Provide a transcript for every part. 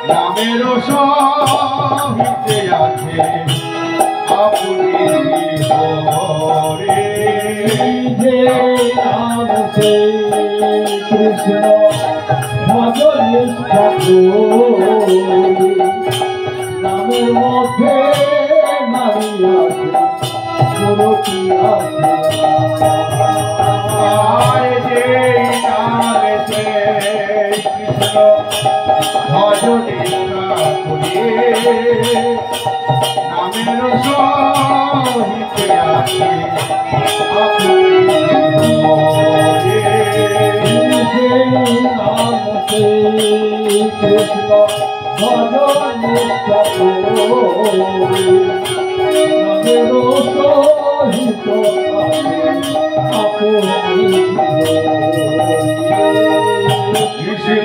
নামের সহিতে আছে আপনি হরে যে নাম সে কৃষ্ণ ভজনে নামের মধ্যে নারী আছে গুরু কি আছে যে নামে সে কৃষ্ণ ভজনে নামের সহিতে আছে আপনি নাম সে কৃষ্ণ ভজনে সহিত আপনি কৃষ্ণ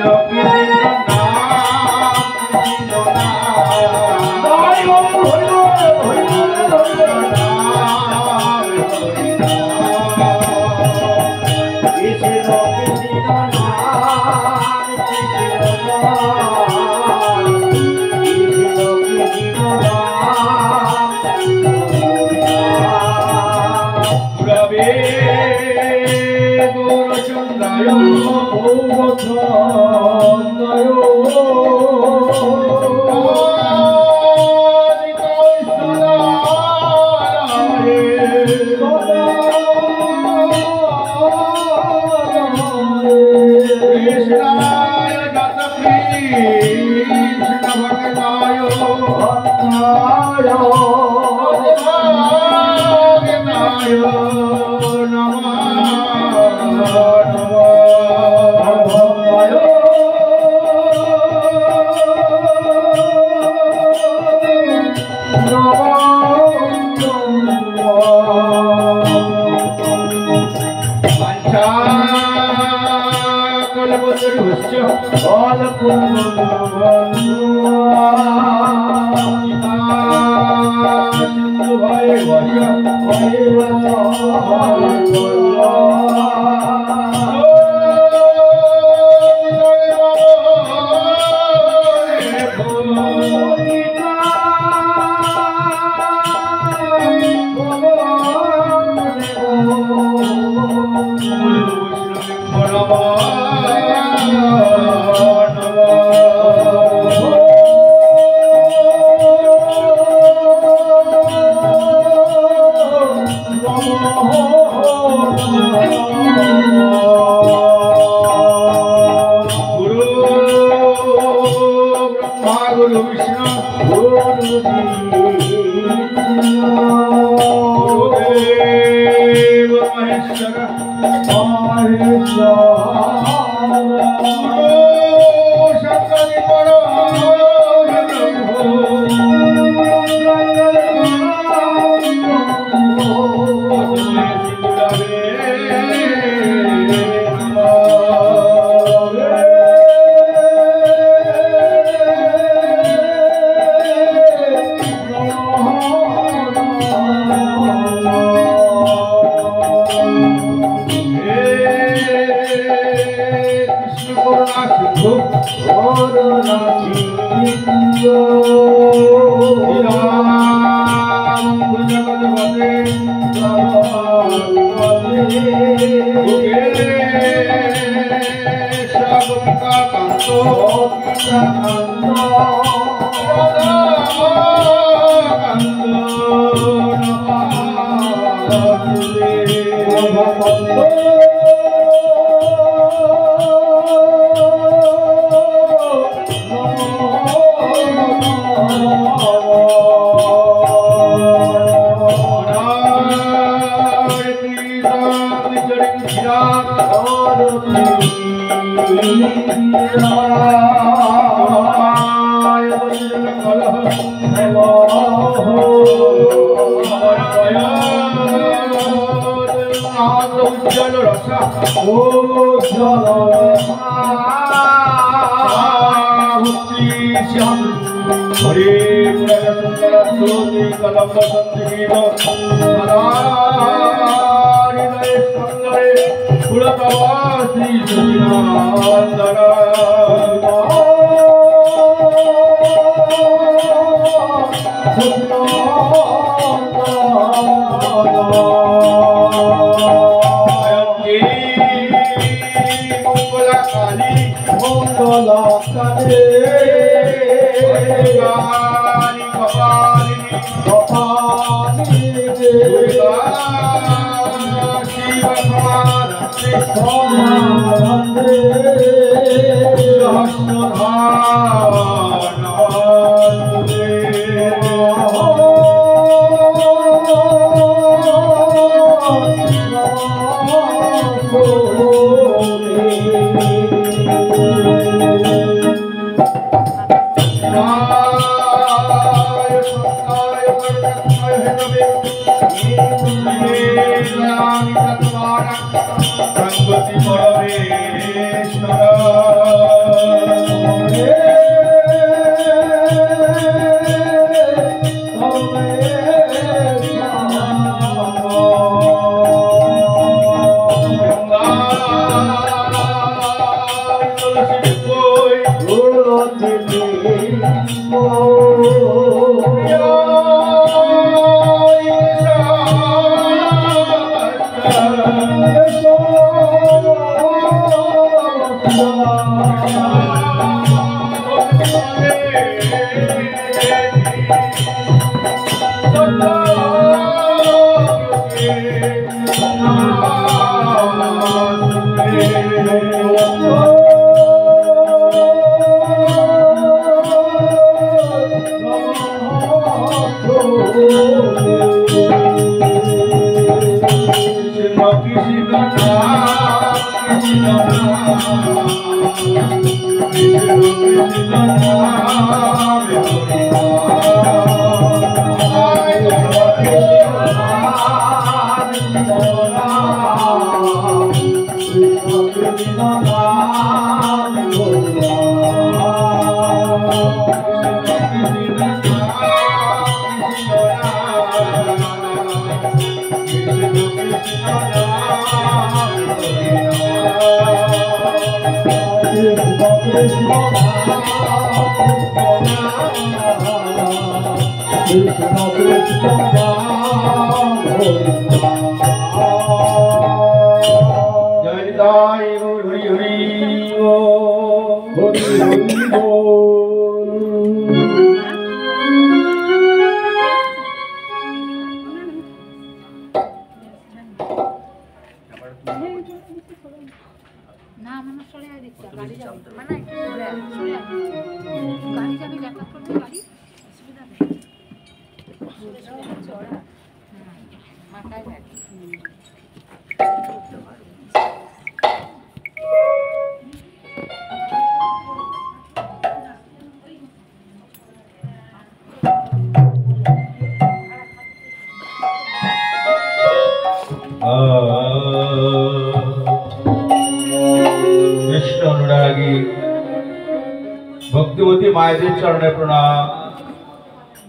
भक्तिवती मायेদের চরণে প্রণাম।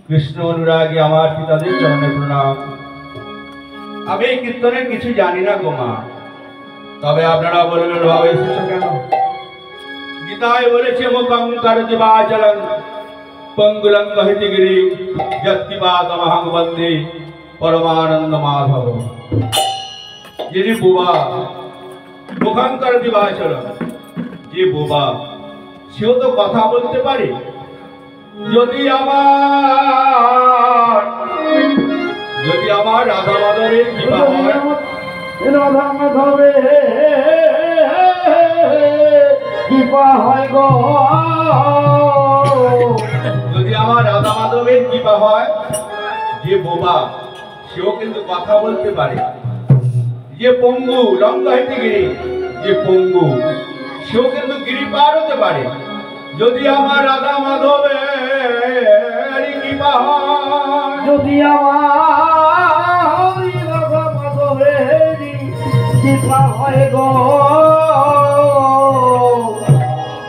কৃষ্ণ অনুরাগী আমার পিতাদের চরণে প্রণাম। আমি এই কীর্তনের কিছু জানি না গো মা, তবে আপনারা বলবেন বাবা এসেছো কেন? গীতায় বলেছে মুখং করতি বাচলং পঙ্গুলং বহিতে গিরি যৎকিপাতমহং বন্দে পরমানন্দ মাধব। যিনি বুবা মুখং করতি বাচলং, যে বুবা সেও তো কথা বলতে পারে। যদি আমার রাধা মাধবের কৃপা হয়, রাধা মাধবের কৃপা হয় গো, যদি আমার রাধা মাধবের কৃপা হয়, যে বোবা সেও কিন্তু কথা বলতে পারে। যে পঙ্গু লঙ্কা হইতে গিরি, যে পঙ্গু সেও কিন্তু গিরি পার হতে পারে যদি আমার রাধা মাধবের কৃপা হয়। যদি আমার রাধা মাধবের কৃপা হয় গো,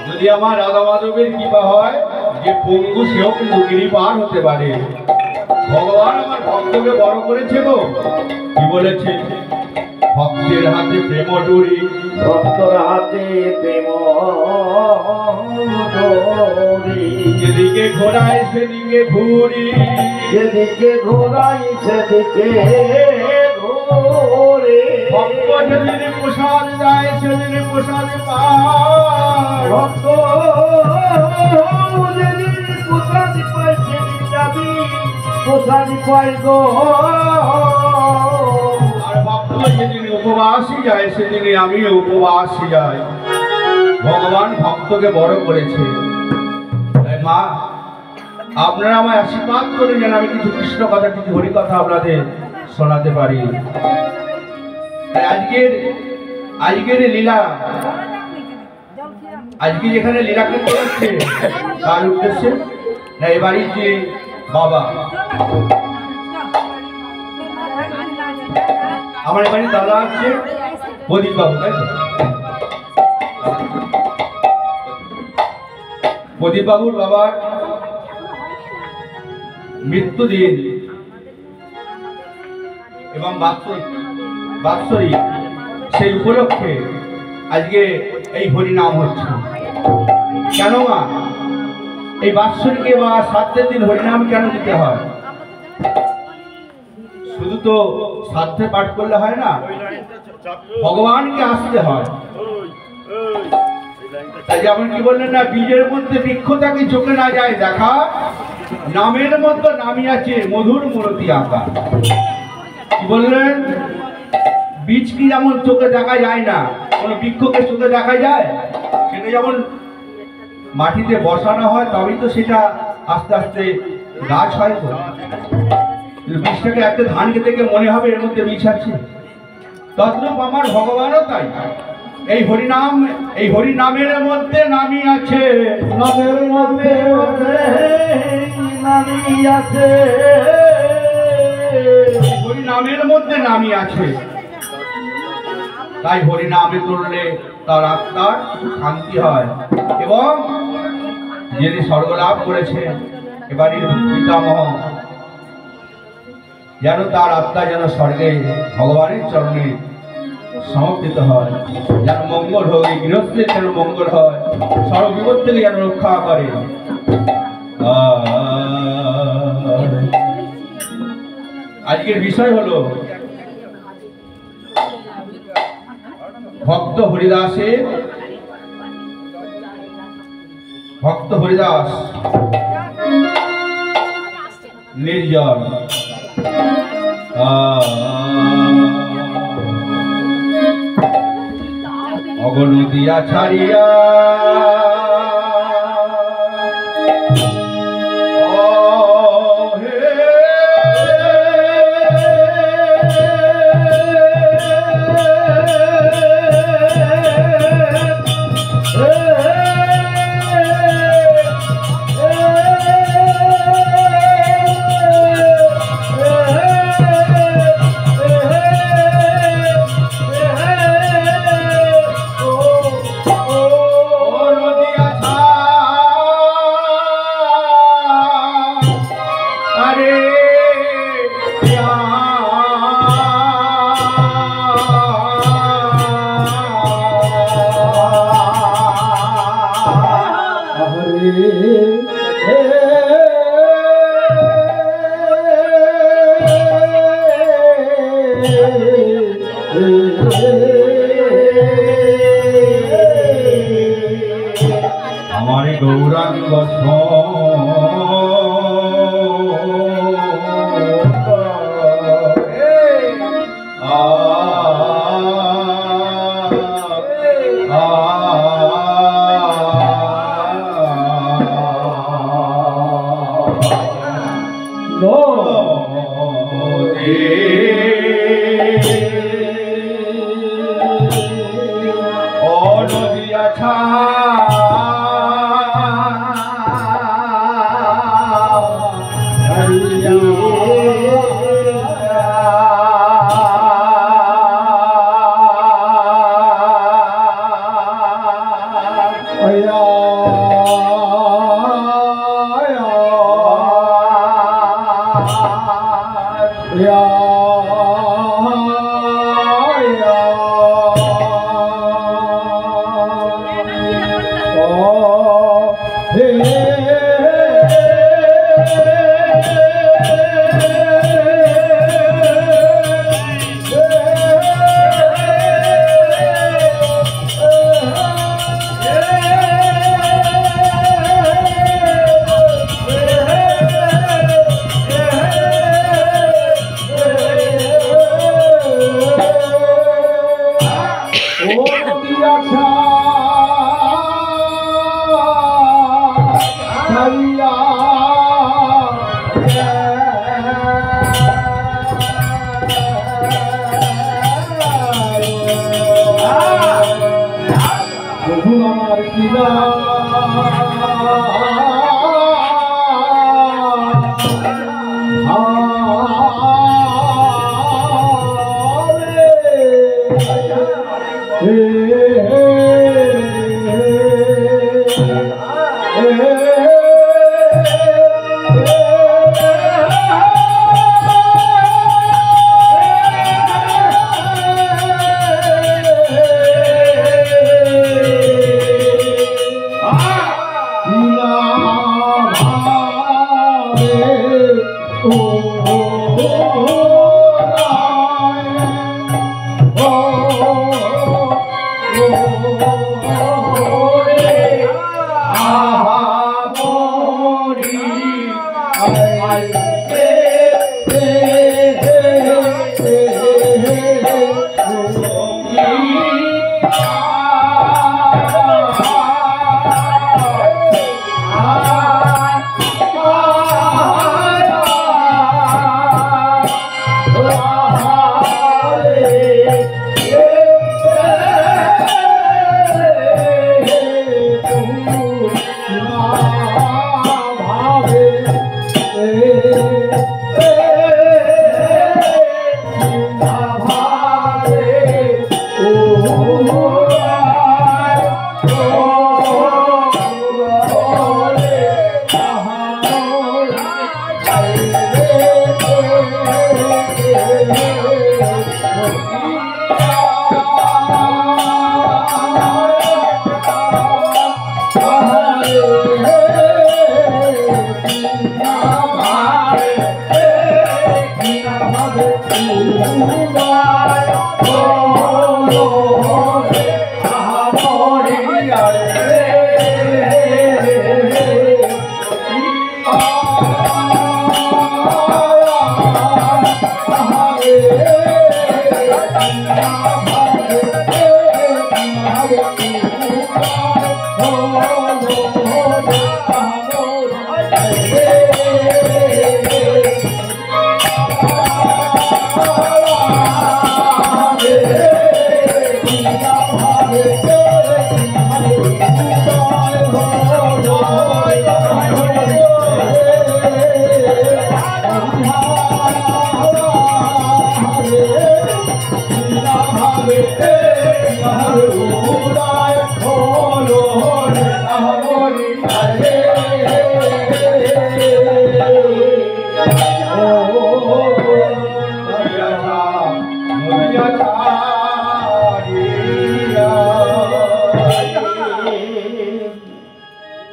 যদি আমার রাধা মাধবের কৃপা হয়, যে পঙ্গু সেও কিন্তু গিরি পার হতে পারে। ভগবান আমার ভক্তকে বড় করেছে গো, কি বলেছে? ভক্তের হাতে প্রেম ডুরি, ভক্তর হাতে প্রেম ডোরি, যেদিকে ঘোরায় সেদিকে ঘুরি, যেদিকে ঘোরাই সেদিকে ঘোরে। ভক্ত যেদিন প্রসাদ যায় সেদিন প্রসাদ পায়, ভক্ত যেদিন প্রসাদ পায় সেদিন যাবি প্রসাদ পাই গো। আর ভক্ত যেদিন উপবাসী যায় সেদিনই আমিও উপবাসী যাই। ভগবান ভক্তকে বড় করেছে। তাই মা, আপনারা আমায় আশীর্বাদ করে যেন আমি কিছু কৃষ্ণ কথা, কিছু হরি কথা আপনাদের শোনাতে পারি। তাই আজকের লীলা, আজকে যেখানে লীলা করতে হচ্ছে তার উদ্দেশ্যে না, এবারই যে বাবা, আমার এবারে দাদা হচ্ছে প্রদীপ বাবু, তাই তো? প্রদীপ বাবুর বাবার মৃত্যুদিন এবং বাৎসরিক সেই উপলক্ষে আজকে এই হরিনাম হচ্ছে। কেন মা এই বাৎসরিকে বা 7 দিন হরিনাম কেন দিতে হয়? শুধু তো সাধ্যে পাঠ করলে হয় না, ভগবানকে আসতে হয়। তাই যেমন কি বললেন না, বীজের মধ্যে বৃক্ষ থাকে চোখে না যায় দেখা, নামের মধ্যে নামই আছে মধুর মূরতি আঁকা। কি বললেন? বীজ কি যেমন চোখে দেখা যায় না, কোনো বৃক্ষকে চোখে দেখা যায়, সেটা যেমন মাটিতে বসানো হয় তবেই তো সেটা আস্তে আস্তে গাছ হয়। তো বীজটাকে একটা ধানকে থেকে মনে হবে এর মধ্যে বীজ আছে। তদ্রূপ আমার ভগবানও তাই, এই হরিনামের মধ্যে নামই আছে, নামের মধ্যে নামি আছে, হরিনামের মধ্যে নামই আছে। তাই হরিনামে করলে তার আত্মার শান্তি হয় এবং যিনি স্বর্গলাভ করেছে এবারে পিতামহ, যেন তার আত্মা যেন স্বর্গে ভগবানের চরণে সমর্পিত হয়, যেন মঙ্গল হোক, এই গৃহস্থের যেন মঙ্গল হয়, সর্ববিপদ থেকে যেন রক্ষা করে। আজকের বিষয় হলো ভক্ত হরিদাস নির্জন অগনদিয়া ছাড়িয়া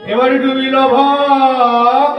এবারে ডুবিল ভাগ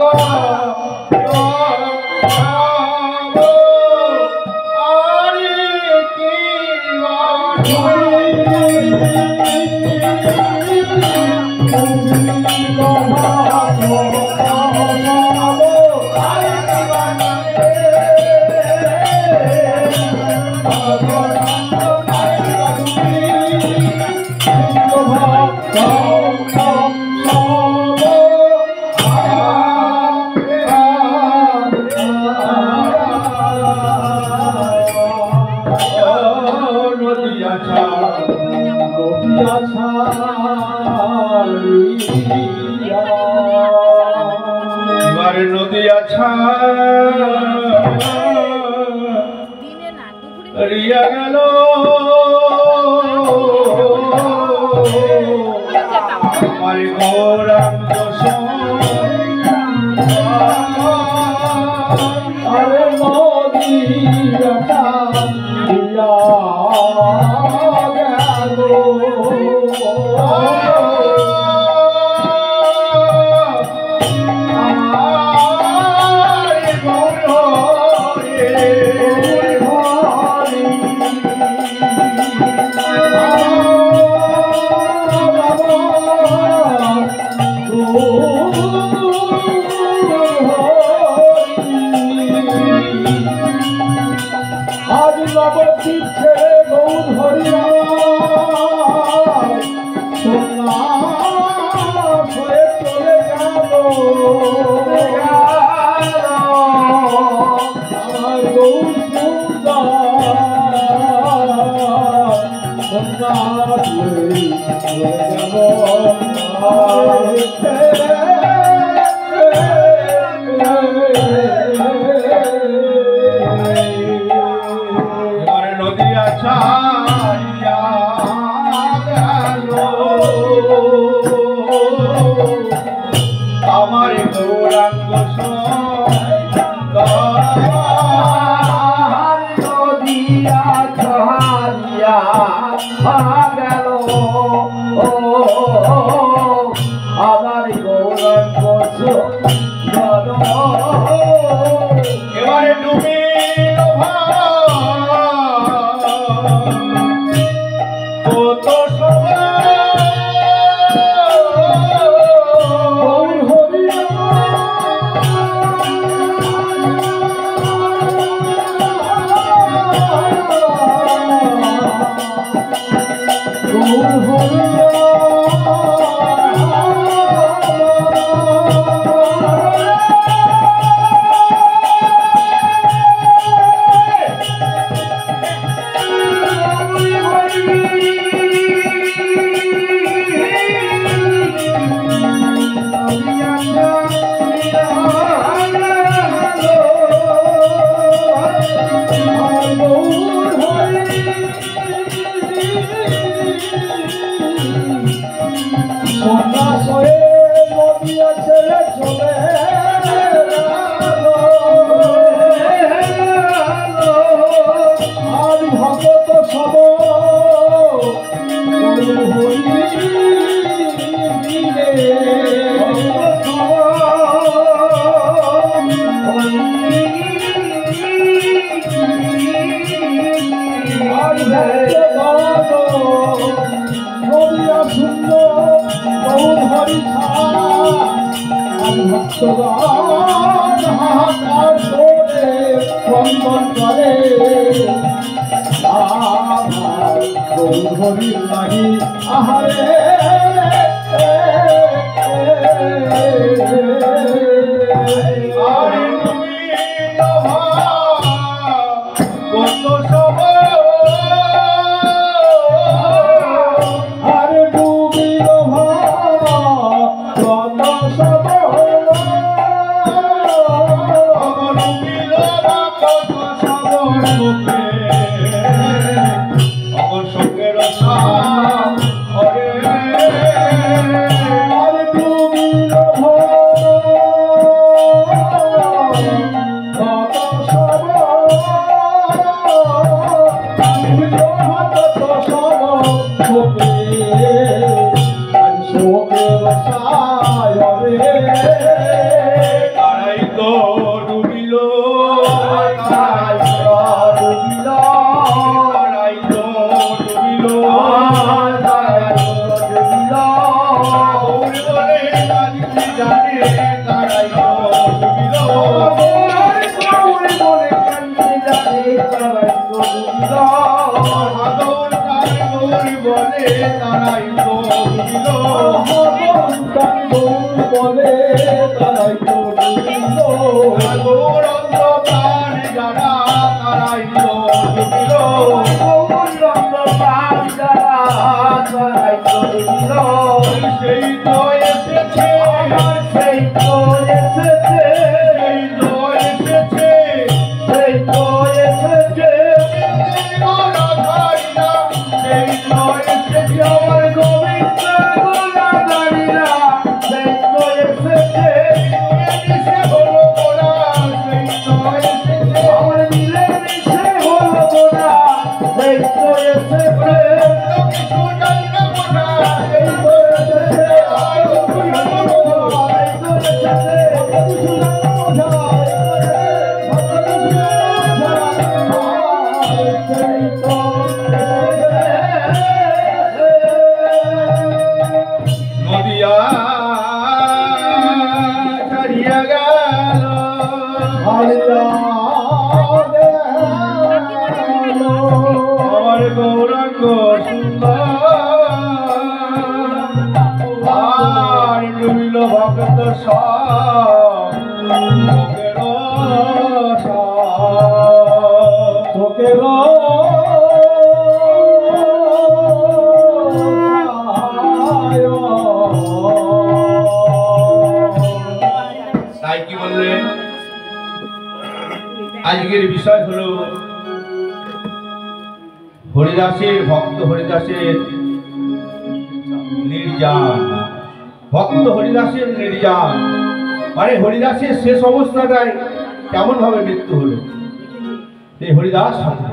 এবারে নদী আছা রিয়া গেল আমার গৌরাঙ্গ আরে নদী আজ নবদ্বীপ ছেড়ে গৌর হরিয়া সন্ন্যাস হয়ে চলে গেল আমার গৌর সুন্দর সন্ন্যাস হয়ে চলে এবারে নদিয়া ছাড়িয়া গেল আমার গৌরাঙ্গ নদিয়া ছাড়িয়া গেল আমার গৌরাঙ্গ এবারে ডুবিল কত সময় গৌর হরিয়া গৌর হরিয়া সন্ন্যাস হয়ে নদিয়া ছেড়ে চলে আর ভগত সব নদিয়া সুন্দর গৌর হরি ভক্তগণ হাহাকার করে বন্দন করে গৌর হরি লাগি আহারে আরে ডুবিল কত সময় আর ডুবিল কত সব ডুবিল কত সাগর মুখে অমর সঙ্গের আর ডুবিল কত সব কত সব শোকে আজ শোকের ছায় রে তারাই তো ডুবিল তাই ডুবিল তারাই তো ডুবিল গৌর বলে রাজি জানে তারাই তো ডুবিল আদর তার গৌর বলে তারাই তো ডুবিল গৌরঙ্গ প্রাণ যারা তারাই তো ডুবিল সেই তো এসেছে সেই তো এসেছে গৌরধারীরা সেই তো এসেছে আমার গোবিন্দ গোলাদারিরা সেই তো এসেছে মিলেমিশে হলো ওরা সেই তো এসেছে আমার মিলে মিশে বয়সে কিছু জানি না কোথায়, এই বয়সে নদিয়া ছাড়িয়া গেল আমার গৌরাঙ্গ সুন্দর আর ডুবিল ভক্ত সব শোকের তাই কি বললেন? আজকের বিষয় হলো হরিদাসের ভক্ত হরিদাসের নির্যান। ভক্ত হরিদাসের নির্যান মানে হরিদাসের শেষ অবস্থাটাই কেমন ভাবে মৃত্যু হলো এই হরিদাস সাথে।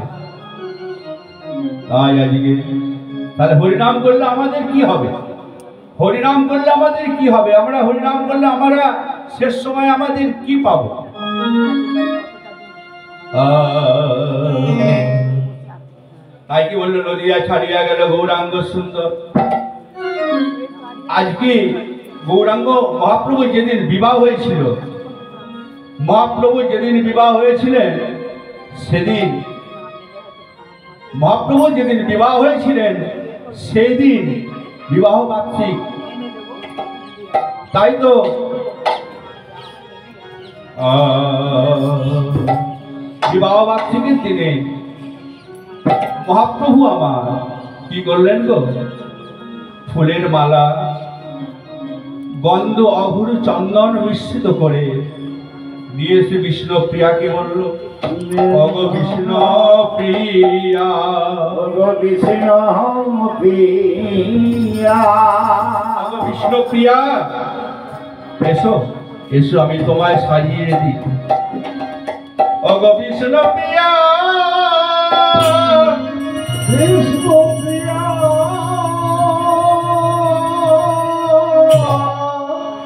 তাই আজকে তাহলে হরিনাম করলে আমাদের কি হবে? হরিনাম করলে আমাদের কি হবে? আমরা হরিনাম করলে আমরা শেষ সময় আমাদের কি পাবো? তাই কি বললো নদিয়া ছাড়িয়া গেল গৌরাঙ্গ সুন্দর। আজকে গৌরাঙ্গ মহাপ্রভু যেদিন বিবাহ হয়েছিল, মহাপ্রভু যেদিন বিবাহ হয়েছিলেন সেদিন মহাপ্রভু যেদিন বিবাহ হয়েছিলেন সেই দিন বিবাহ বার্ষিক। তাই তো বিবাহ বার্ষিকের দিনে মহাপ্রভু আমার কি করলেন গো? ফুলের মালা গন্ধ অঘুর চন্দন মিশ্রিত করে দিয়ে সে বিষ্ণুপ্রিয়াকে বলল, অগ বিষ্ণুপ্রিয়া, বিষ্ণুপ্রিয়া এসো এসো আমি তোমায় সাজিয়ে দিই। অগ বিষ্ণুপ্রিয়া,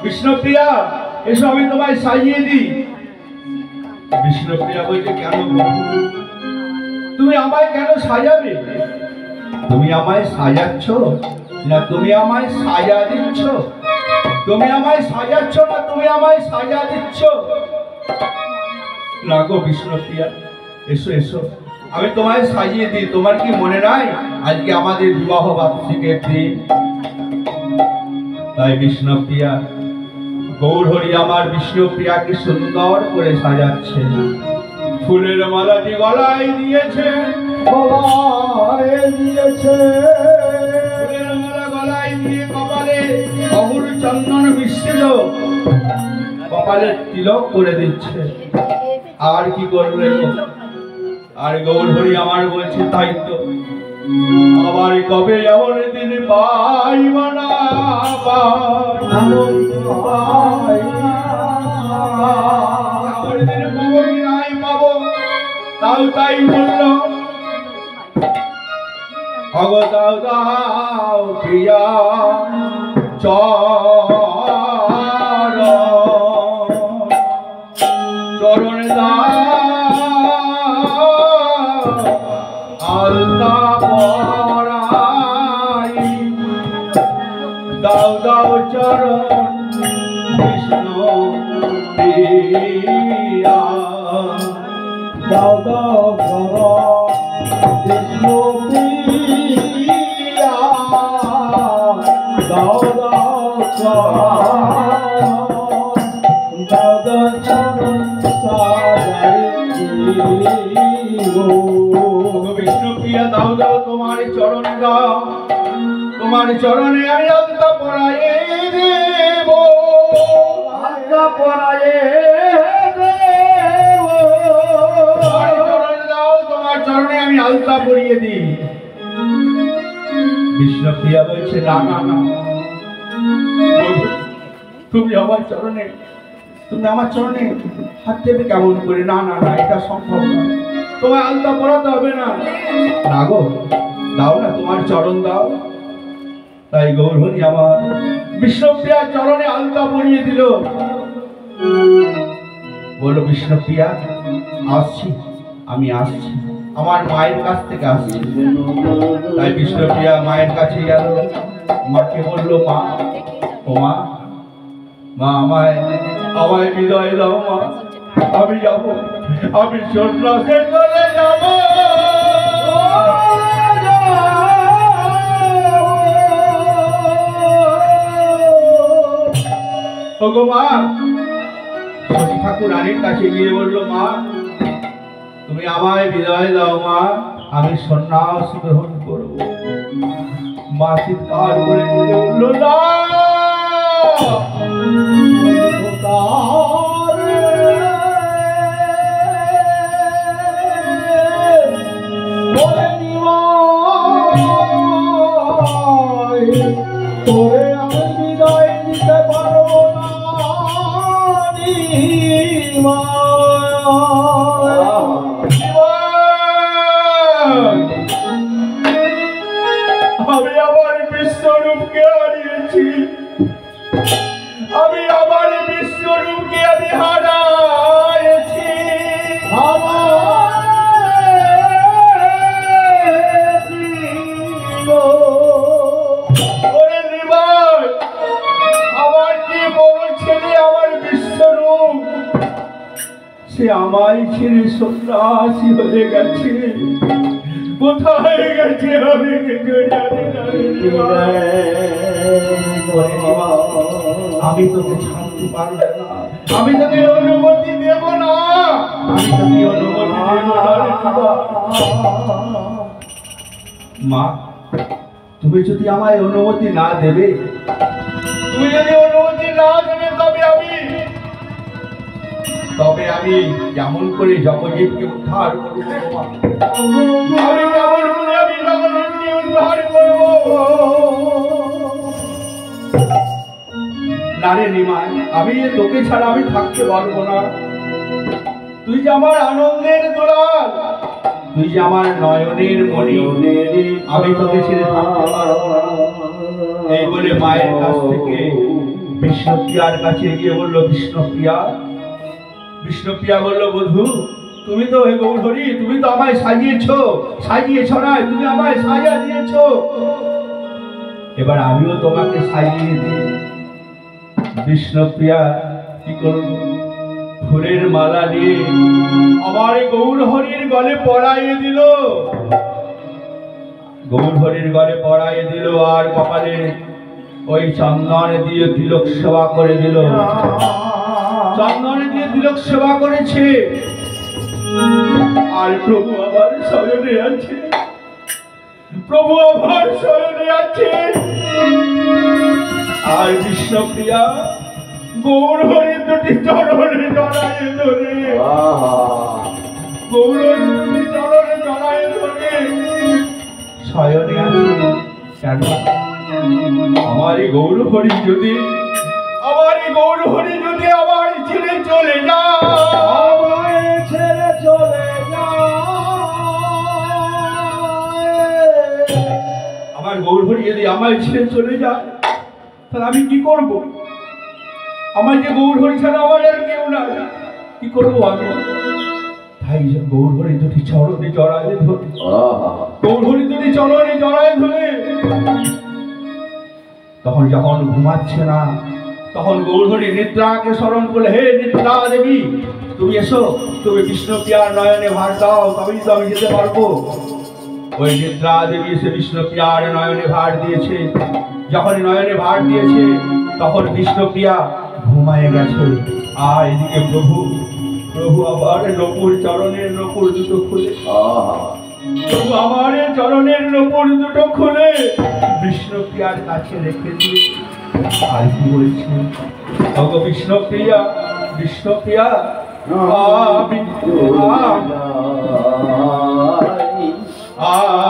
বিষ্ণুপ্রিয়া এসো আমি তোমায় সাজিয়ে দিই। বিষ্ণুপ্রিয়া বলছে, কেন তুমি আমায় কেন সাজাবে? তুমি আমায় সাজাচ্ছ না তুমি আমায় সাজা দিচ্ছ? তুমি আমায় সাজাচ্ছ না তুমি আমায় সাজা দিচ্ছ? না গো বিষ্ণুপ্রিয়া, এসো এসো আমি তোমায় সাজিয়ে দিই। তোমার কি মনে নাই আজকে আমাদের বিবাহ বার্ষিকের দিন? তাই বিষ্ণুপ্রিয়া গৌরহরি আমার বিষ্ণুপ্রিয়াকে সুন্দর করে সাজাচ্ছে। ফুলের মালাটি গলায় দিয়েছে, ফুলের মালা গলায় দিয়ে কপালে অঘুর চন্দন মিশ্রিত কপালে তিলক করে দিচ্ছে। আর কি করবে? আর গৌরহরি আমার বলছে, তাই তো আবার কবে এমন দিন পাইব না পাবো? তাও তাই বলল, অগ দাও দাও প্রিয়া চরণ আলতা পরাই দাও দাও চরণ বিষ্ণু প্রিয়া, দাও দাও বিষ্ণু প্রিয়া, দাও দাও দাও দাও চরণ বিষ্ণুপ্রিয়া, দাও দাও তোমার চরণে দাও, তোমার চরণে আমি আলতা পরায়ে দেব, আলতা পরায়ে দেব। তোমার চরণে দাও, তোমার চরণে আমি আলতা পরিয়ে দিই। বিষ্ণুপ্রিয়া বলছে, না না না, তুমি আমার চরণে হাত দেবে কেমন করে? না না না, এটা সম্ভব না, তোমায় আলতা পরাতে হবে না। না গো, দাও না, তোমার চরণ দাও। তাই গৌরহরি আমার বিষ্ণুপ্রিয়ার চরণে আলতা পরিয়ে দিল। বললো, বিষ্ণুপ্রিয়া আসছি, আমি আসছি, আমার মায়ের কাছ থেকে আসছি। তাই বিষ্ণুপ্রিয়া মায়ের কাছে গেল, মাকে বললো, মা, ও মা, মা আমায় আমায় বিদায় দাও মা, আমি যাব, আমি সন্ন্যাসে চলে যাব। ওগো মা, শশী ঠাকুর রানীর কাছে গিয়ে বললো, মা তুমি আমায় বিদায় দাও মা, আমি সন্ন্যাস গ্রহণ করব। মা চিৎকার করে বললো, না তোরে আমি বিদায় দিতে পারবো না। আমি আমার বিশ্বরূপকে হারিয়েছি, আমি আমার বিশ্বরূপকে আমি হারিয়েছি। আমার যে বড় ছেলে আমার বিশ্বরূপ, সে আমায় ছেড়ে সন্ন্যাসী হয়ে গেছে। কোথায় গেছে আমি কিছু জানি না। আমি তোকে ছাড়তে পারবো না, আমি তোকে অনুমতি দেব না, আমি তোকে অনুমতি দেব না। মা, তুমি যদি আমায় অনুমতি না দেবে, তুমি যদি অনুমতি না দেবে, তবে আমি যেমন করে জগজীবকে উদ্ধার করবো, আমি যেমন করে আমি জগজীবকে উদ্ধার করবো। না রে নিমাই, আমি তোকে ছাড়া আমি থাকতে পারবো না। তুই যে আমার আনন্দের দুলাল, তুই যে আমার নয়নের মণি, আমি তোকে ছেড়ে থাকতে পারবো না। এই বলে মায়ের কাছ থেকে বিষ্ণুপ্রিয়ার কাছে গিয়ে বললো, বিষ্ণুপ্রিয়া। বিষ্ণুপ্রিয়া বললো, বধূ তুমি তো হে গৌরহরি, তুমি তো আমায় সাজিয়েছ না, তুমি আমায় সাজা দিয়েছ, এবার আমিও তোমাকে সাজিয়ে দিই। বিষ্ণুপ্রিয়া কি করলো, ফুলের মালা নিয়ে আমার গৌরহরির গলে পরাইয়ে দিল, গৌরহরির গলে পরাইয়ে দিল, আর কপালে ওই চন্দন দিয়ে তিলক সেবা করে দিল। চন্দনে দিয়ে তিলক সেবা করেছে, আর প্রভু আমার শয়নে আছে, প্রভু আমার শয়নে আছে। আর বিষ্ণুপ্রিয়া গৌরহরির দুটি চরণে জড়ায় ধরে, গৌরহরির দুটি চরণে জড়ায় ধরে শয়নে আছে। কেন? আমার এই গৌরহরি যদি আমার ছেড়ে চলে আমার গৌরহরি যদি আমায় ছেড়ে চলে যায়, তাহলে আমি কি করব? আমার যে গৌরহরি ছাড়া আমার আর কেউ না, কি করবো আমি? তাই গৌরহরি দুটি চরণে জড়ায় ধরে, গৌরহরি দুটি চরণে জড়ায় ধরে তখন যখন ঘুমাচ্ছে না, তখন গৌরহরি নিদ্রাকে স্মরণ করলে, হে নিদ্রা দেবী, তুমি এসো, তুমি বিষ্ণুপ্রিয়ার নয়নে ভার দাও, তবেই তো আমি যেতে পারবো। ওই নিদ্রা দেবী এসে বিষ্ণুপ্রিয়ার নয়নে ভার দিয়েছে। যখন নয়নে ভার দিয়েছে, তখন বিষ্ণুপ্রিয়া ঘুমায় গেছে। আর এদিকে প্রভু আবার নপুর চরণের নপুর দুটো খুলে, প্রভু আমার চরণের নপুর দুটো খুলে বিষ্ণুপ্রিয়ার কাছে রেখে দিয়ে আর কি বলছে, ওগো বিষ্ণুপ্রিয়া,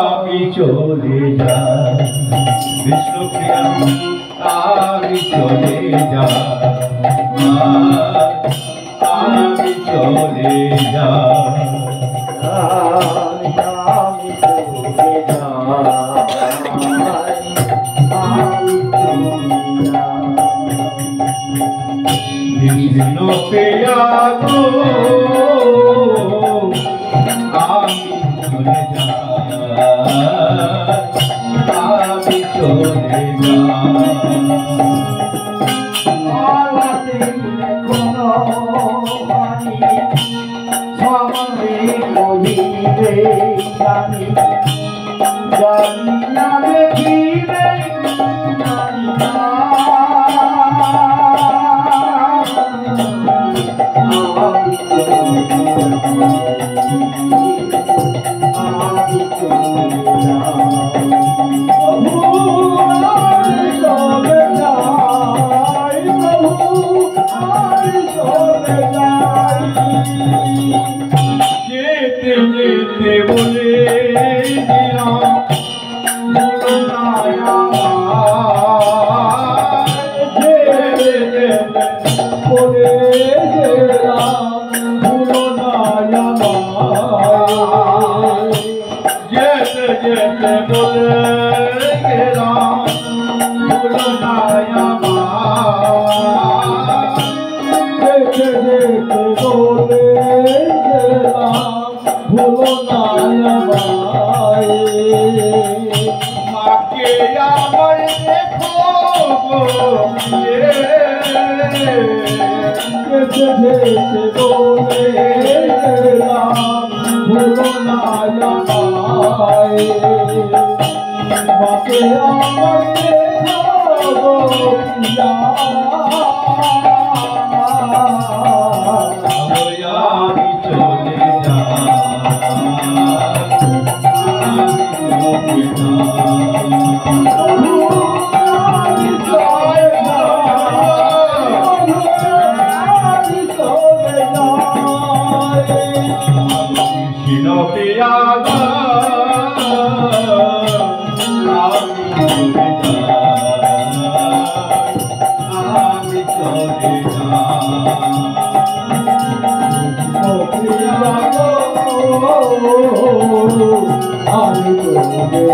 আমি চলে যাই, বিষ্ণুপ্রিয়া আমি চলে যাই, আমি চলে যাই। কৃষ্ণ প্রিয়া গো আমি চলে যাই চলে যেতে যেতে বলে দিলাম যেতে যেতে বলে গেলাম ভুলো না যেতে যেতে বলে গেলাম ভুলো না মাকে আমার দেখো যেতে যেতে বলে গেলাম ভুলো না মাকে আমার দেখো আমি চলে কৃষ্ণ প্রিয়া আমি চলে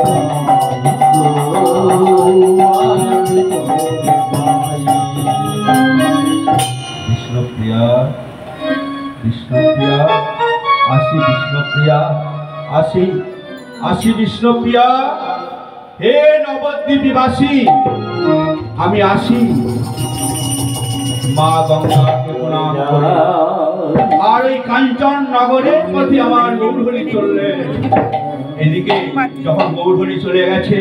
কৃষ্ণপ্রিয়া কৃষ্ণপ্রিয়া আসি বিষ্ণুপ্রিয়া আসি আসি বিষ্ণুপ্রিয়া হে নবদ্বীপবাসী আমি আসি মা গঙ্গাকে প্রণাম করি আর ওই কাঞ্চন নগরের পথে আমার গৌরহরি চললেন এদিকে যখন গৌরহরি চলে গেছে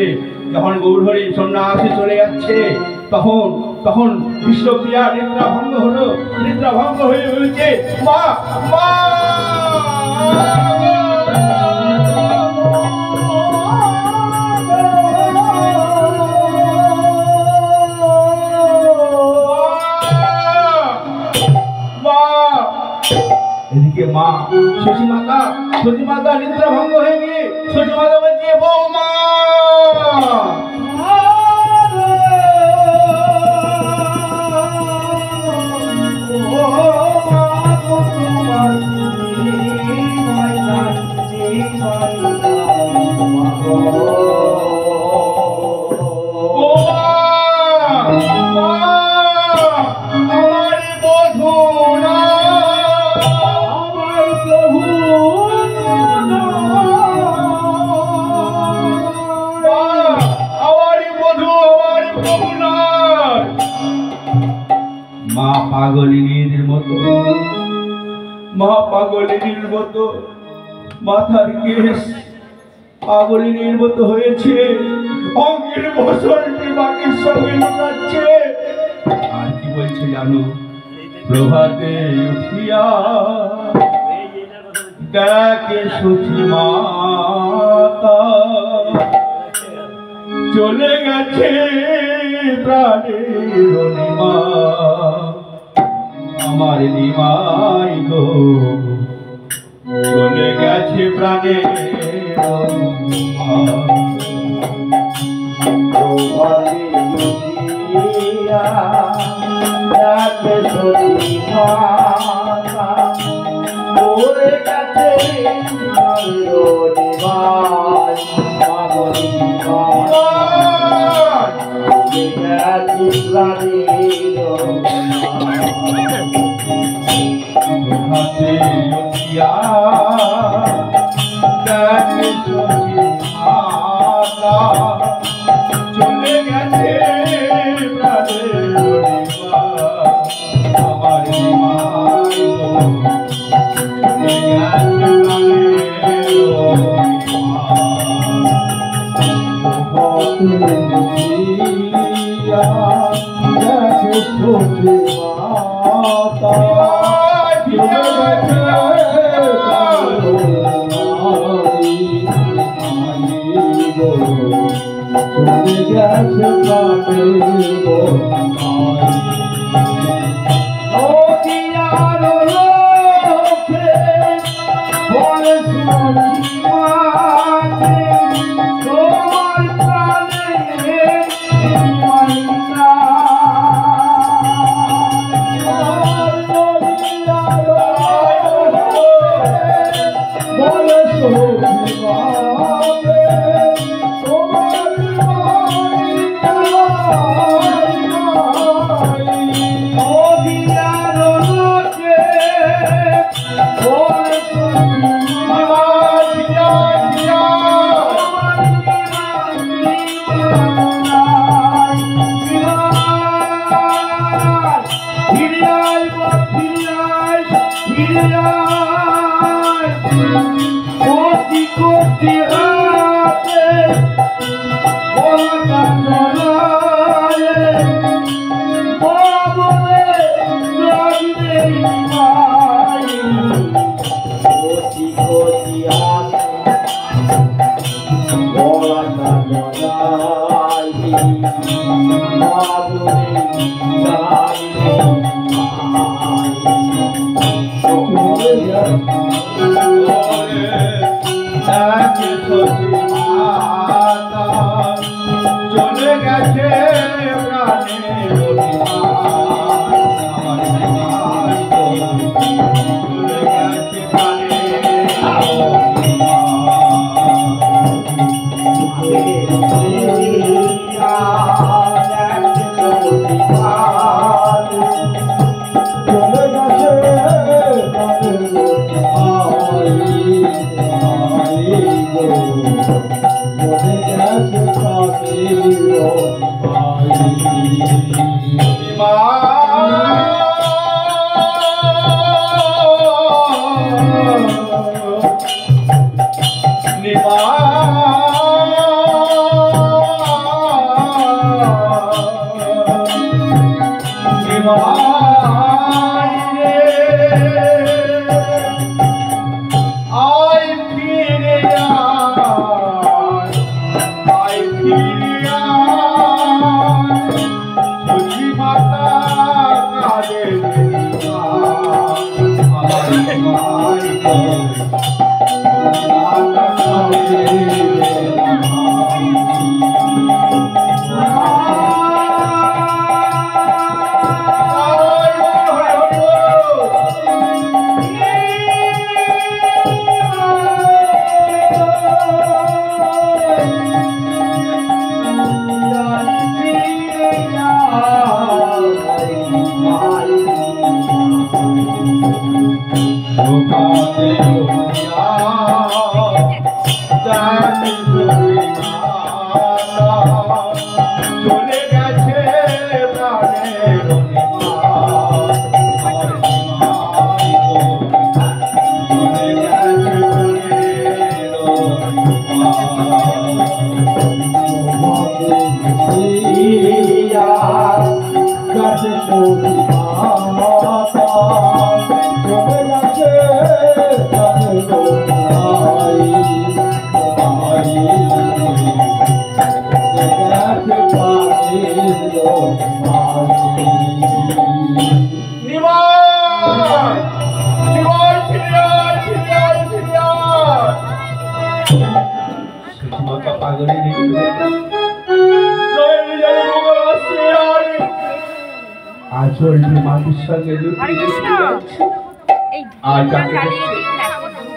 যখন গৌরহরি সন্ন্যাসে চলে যাচ্ছে তখন তখন বিষ্ণুপ্রিয়া নিদ্রা ভঙ্গ হলো নিদ্রা ভঙ্গ হয়ে বলছে মা মা এদিকে মা শশী মাতা নিদ্রা ভঙ্গ হয়ে গিয়ে শশী মাতা বলছে বৌমা মা পাগলিনীর মতো মাথার কেশ পাগলিনীর মতো হয়েছে অঙ্গের বসনটি বাকির সঙ্গে লুটাচ্ছে আর কি বলছে জানো প্রভাতে উঠিয়া দেখে সখী মাতা চলে গেছে প্রাণের নিমা আমার নিমাই গো চলে গেছে প্রাণের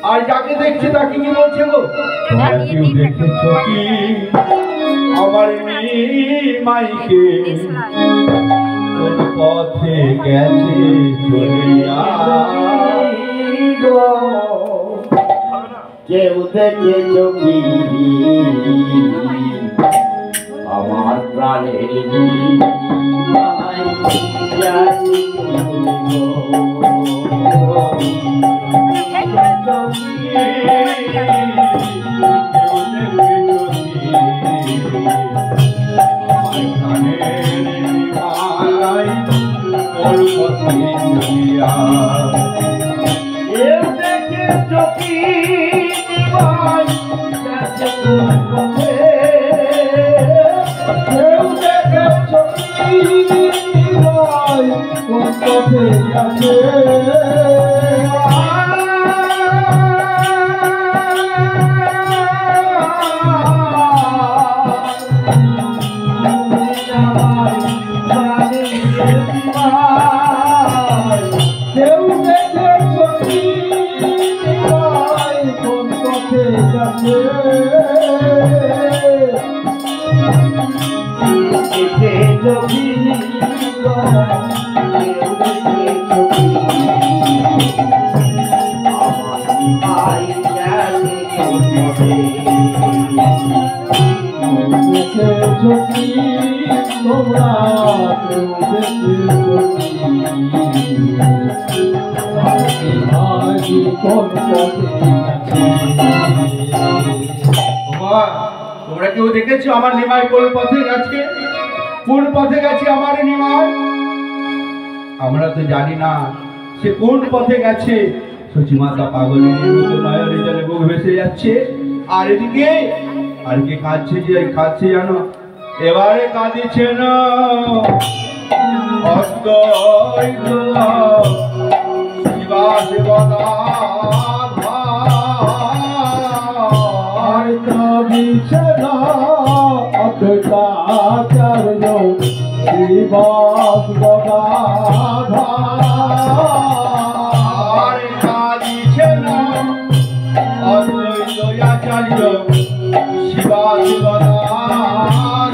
আর যাকে দেখছে তাকে কি বলছে গো? কেউ দেখেছ কি আমার মাইকে কোন পথে গেছে চলিয়া? কেউ দেখেছ কি আমার প্রাণের কেউ দেখেছ কি ভাই কোন পথে গেছে কেউ দেখেছ কি ভাই কোন পথে গেছে তোমরা কেউ দেখেছো আমার নিমাই কোন পথে গেছে? কোন পথে গেছে আমার নিমাই? আমরা তো জানি না সে কোন পথে গেছে। সচিমাতা পাগলের মতো নয়নে জলে বুক ভেসে যাচ্ছে, আর এদিকে আর কে কাঁদছে, যে কাঁদছে জানো? এবারে কাঁদিছে না অদ্বৈত শিবাস গদাধর, কাঁদিছে না অদ্বৈতাচার্য শিবাস গদাধর, কাঁদিছে না অদ্বৈতাচার্য শিবাস গদাধর,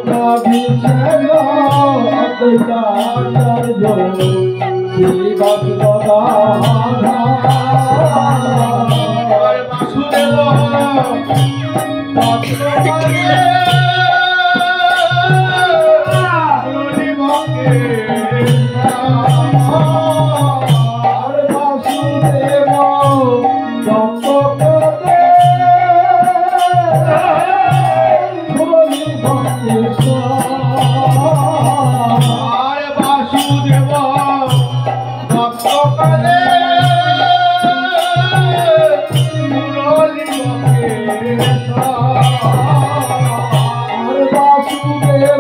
কাঁদিছে না অদ্বৈতাচার্য শিবাস গদাধর, বাসুদেব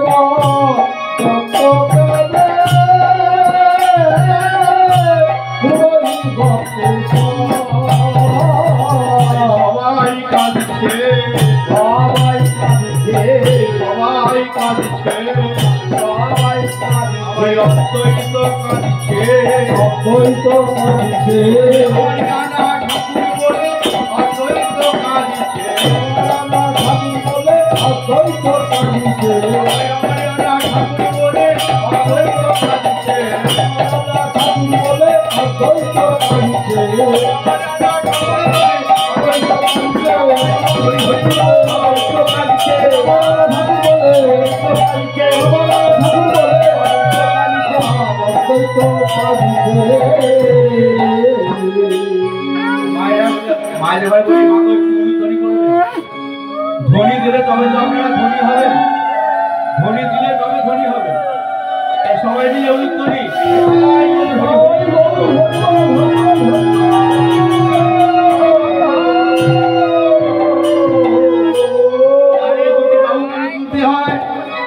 ধ্বনি দিলে তবে তো আপনারা ধনী হবেন, ধ্বনি দিলে তবে ধনী হবে। সবাই মিলে উলুধ্বনি।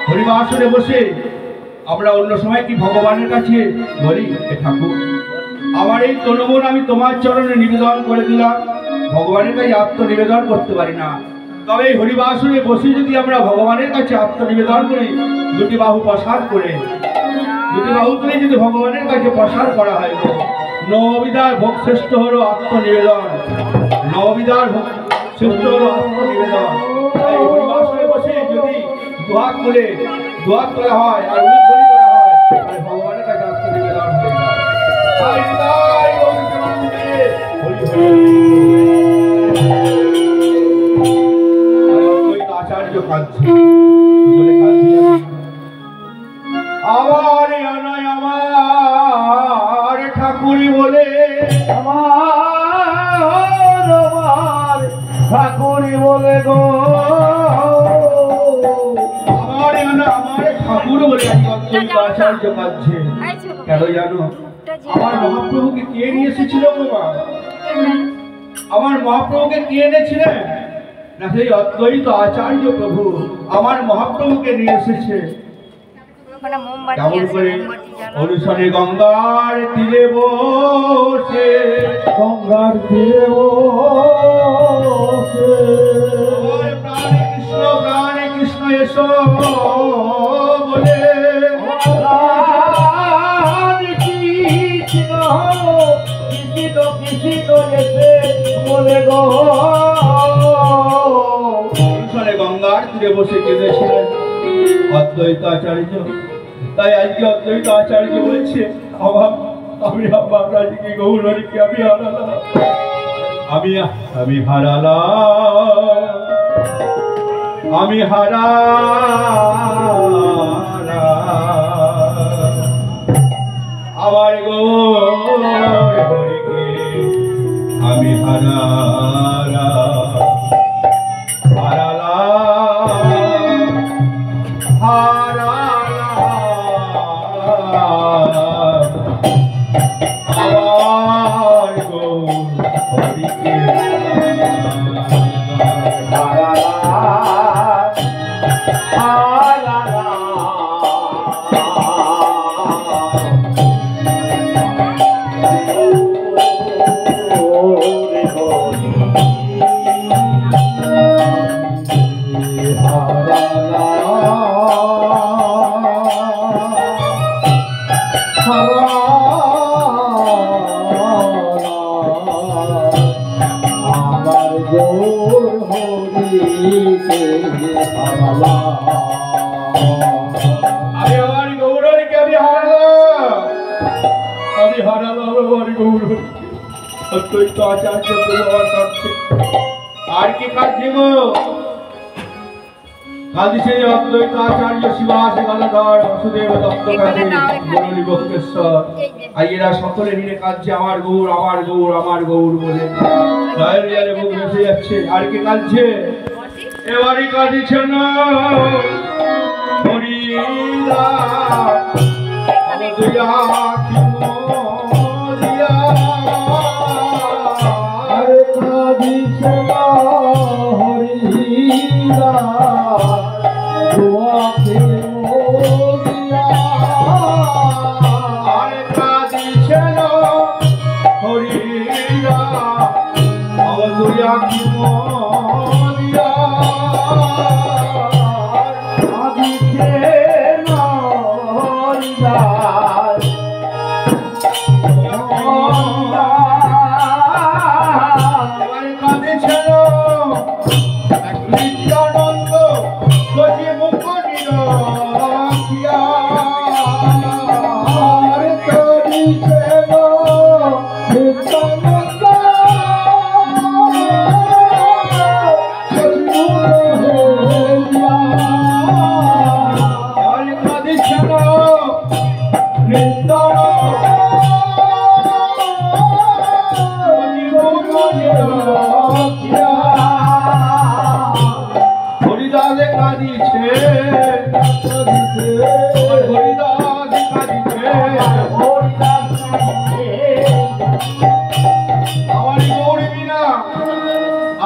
হরিবাসরে বসে আমরা অন্য সময় কি ভগবানের কাছে বলি, এ ঠাকুর আমার এই তনুমন আমি তোমার চরণে নিবেদন করে দিলাম। ভগবানের কাছে আত্মনিবেদন করতে পারি না, তবে এই হরিবাসরে বসে যদি আমরা ভগবানের কাছে আত্মনিবেদন করি, দুটি বাহু প্রসাদ করে, দুটি বাহু তুলে যদি ভগবানের কাছে প্রসাদ করা হয়, নববিধার ভোগ শ্রেষ্ঠ হলো আত্মনিবেদন, নববিধার ভোগ শ্রেষ্ঠ হলো আত্মনিবেদন। এই হরিবাসরে বসে যদি দোয়া তোলা হয় আর উলুধ্বনি করা হয়, তাহলে ভগবানের কাছে আত্মনিবেদন হয়ে যায়। তাই তাই হরি আচার্য কাঁদছে, বলে কাঁদছে আমার অনয় আমার ঠাকুরি বলে, আমার ঠাকুরি বলে গো, আমার ঠাকুর বলে আচার্য কাঁদছে। কেন জানো? আমার মহাপ্রভুকে কে নিয়ে এসেছিল গো মা? আমার মহাপ্রভুকে কি এনেছিলেন? না সেই অদ্বৈত আচার্য প্রভু আমার মহাপ্রভুকে নিয়ে এসেছে। কেমন করে? অনুসরণে গঙ্গার তীরে বসে, গঙ্গার তীরে বসে প্রাণে কৃষ্ণ এসো বলে গঙ্গার তীরে বসে কেঁদেছিলেন অদ্বৈত আচার্য। তাই আজকে অদ্বৈত আচার্য বলছে আমি আজকে গৌরীকে আমি হারালাম, আমি হারালাম, আমি আমার গৌরীকে আমি হারালাম, আর কি কাঁদছে গো? কাঁদিছে অদ্বৈত আচার্য শিবাস গলাধর বসুদেব দত্তকারী বরুণী বক্রেশ্বর। আইয়েরা সকলে মিলে কাঁদছে আমার গৌর, আমার গৌর, আমার গৌর বলে জয়ের জলে বুক ভেসে যাচ্ছে। আর কি কাঁদছে? এবারই কাঁদিছে না হরিদা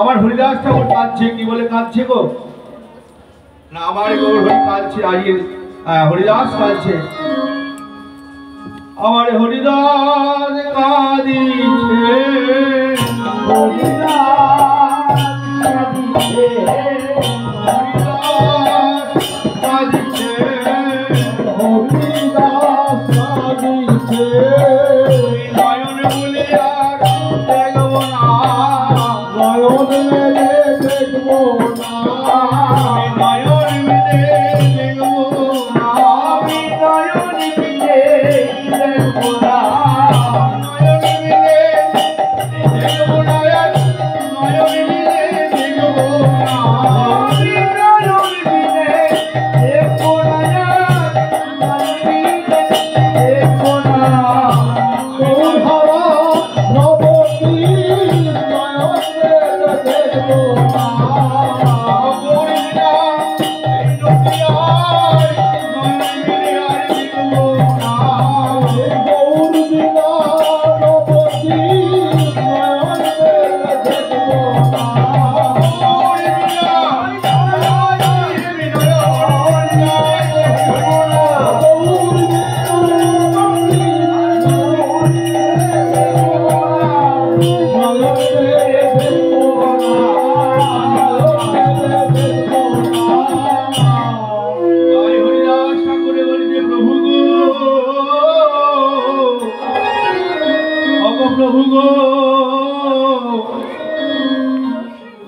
আমার হরিদাস ঠাকুর কাঁদছে। কি বলে কাঁদছে গো? না আমার গৌর হরি কাঁদছে, আজকে হরিদাস কাঁদছে। আমার হরিদাস কাঁদিছে, হরিদাস কাঁদিছে, হরিদাস কাঁদিছে, হরিদাস কাঁদিছে। নয়ন বলিয়ার দেখব না, নয়ন মেলে দেখব না, নয়ন মেলে দেখব না, আমি নয়ন মেলে দেখব না, নয়ন মেলে দেখব না, নয়ন মেলে দেখব না, আমি নয়ন মেলে দেখব না, নয়ন মেলে দেখব না। তোর হাওয়া নবদ্বীপ নয়ন মেলে দেখব না, গৌরীরা এই নদিয়ায় নয়ন মেলে আর দেখব না, গৌরীরা নবদ্বীপ নয়ন মেলে দেখব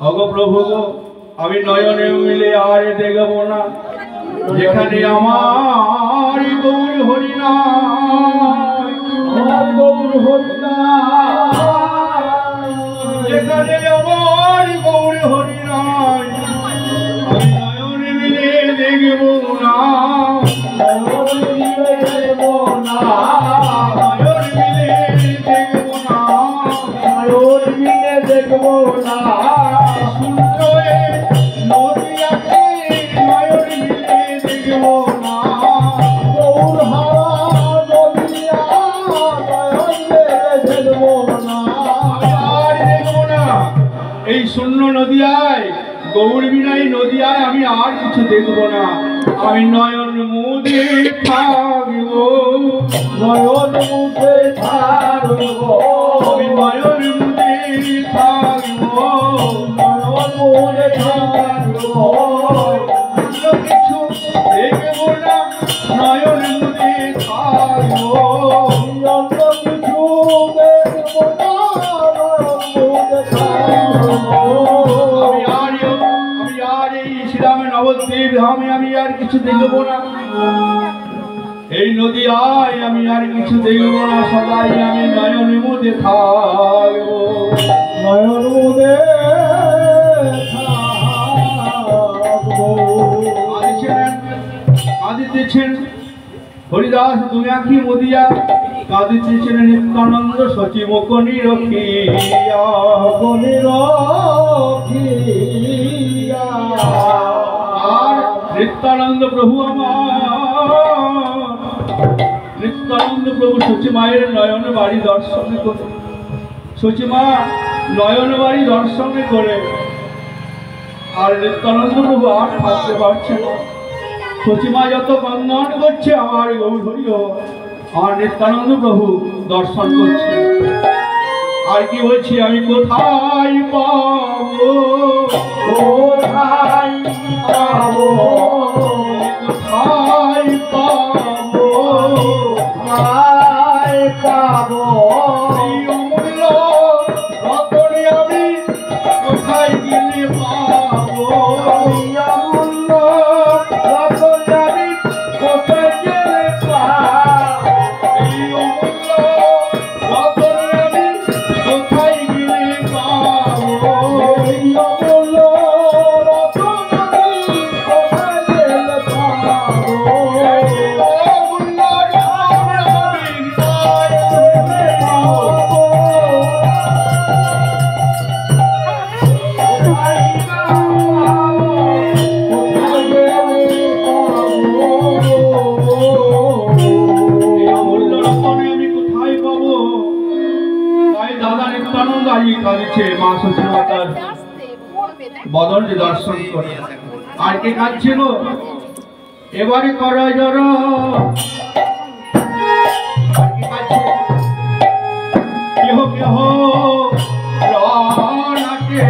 অগো প্রভু গো, আমি নয়নে মিলে আর দেখব না যেখানে আমার গৌর হরি নাই, আমার গৌর হরি নাই, যেখানে আমার গৌর হরি নাই, আমি নয়নে মিলে দেখব না, নয়ন মিলে দেখব না, নয়ন মিলে দেখব না, নয়ন মিলে দেখব না, সুন্দরে নদিয়াকে নয়ন মিলে দেখব না, গৌর হারা নদিয়া নয়ন মিলে দেখব না, আর দেখব না। এই শূন্য নদিয়ায় গৌর বিনাই নদিয়ায় আমি আর কিছু দেখব না। আমি নয়ন মুদে থাকব, নয়ন মুখে ছাড়ব, আমি নয়ন মুদে থাকব, নয়ন মুখে ছাড়ব, অন্য কিছু দেখব না, নয়ন মুদে থাকব। অন্য কিছু দেখব না, নয়ন মুখে ছাড়ব। আমি আর এই শ্রীরামের নবদ্বীপ ধামে আমি আর কিছু দেখব না, এই নদিয়ায় আমি আর কিছু দেখব না, সদাই আমি নয়ন মুদে থাকব। নয়ন মুখে থাকব। কাঁদিতেছেন হরিদাস দুনিয়াখি মদিয়া, কাঁদিতেছেন নিত্যানন্দ সচিব কনি রখিয়া, আর নিত্যানন্দ প্রভু আমার, নিত্যানন্দ প্রভু সচিমায়ের নয়ন বাড়ি দর্শন করে, সচিমা নয়ন বাড়ি দর্শন করে, আর নিত্যানন্দ প্রভু আর থাকতে পারছে না। সচিমা যত বন্দন করছে আমার গৌর হরিও, আর নিত্যানন্দ প্রভু দর্শন করছে। আর কি বলছি, আমি কোথায় পাবো, কোথায় পাবো, কোথায় পাবো, কোথায় পাবো, এই অমূল্য রতনে আমি কোথায় গেলে পাবো, এই অমূল্য রতন আমি কোথায় গেলে পাবো, এই অমূল্য রতনে আমি কোথায় গেলে পাবো, এই অমূল্য রতন আমি কোথায় গেলে পাবো, অমূল্য রতনে আমি কোথায় গেলে পাবো। এই অমূল্য রতনে আমি কোথায় পাবো? তাই দাদা নিত্যানন্দ আজ কাঁদছে মা সচিমাতার বদনটি দর্শন করে। আর কে কাঁদছে গো? এবারে করা জড়, আর কে কাঁদছে? কেহ কেহ রণাকে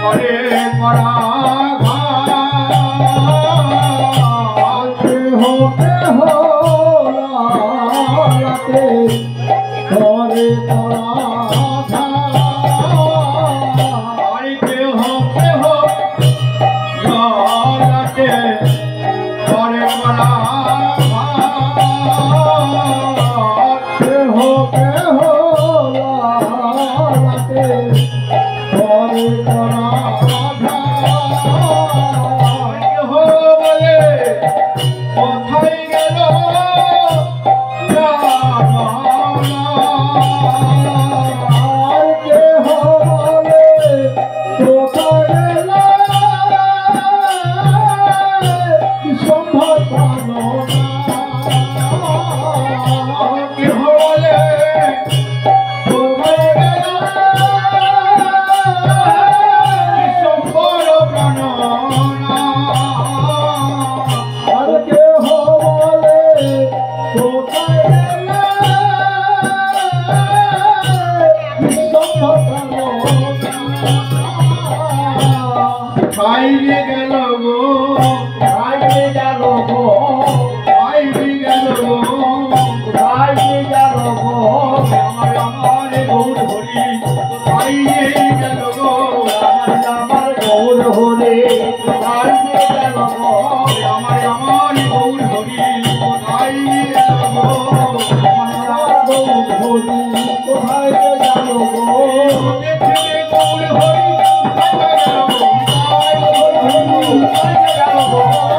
করে করা ঘাত। কেহ কেহ রাতে করে পরাধা, আর কেহ কেহ রণাকে করে করা ঘাত। কেহ কেহ রাতে করে পরাধা, কেহ বলে কোথায় গেল জানো না। আর কেহ বলে কোথায় গেলে সম্ভব পালো না, কেহ বলে কোথায় গেল বিশ্বম্ভর প্রাণ না। আর কেহ বলে কোথায় গেলে সম্ভব পালো না। খাইলে গেল গো, খাইয়ে গেল গো, খাইলে গেল গো, খাইয়ে গেল গো, আমার আমার গৌর হরি খাইলে গেল গো, ভব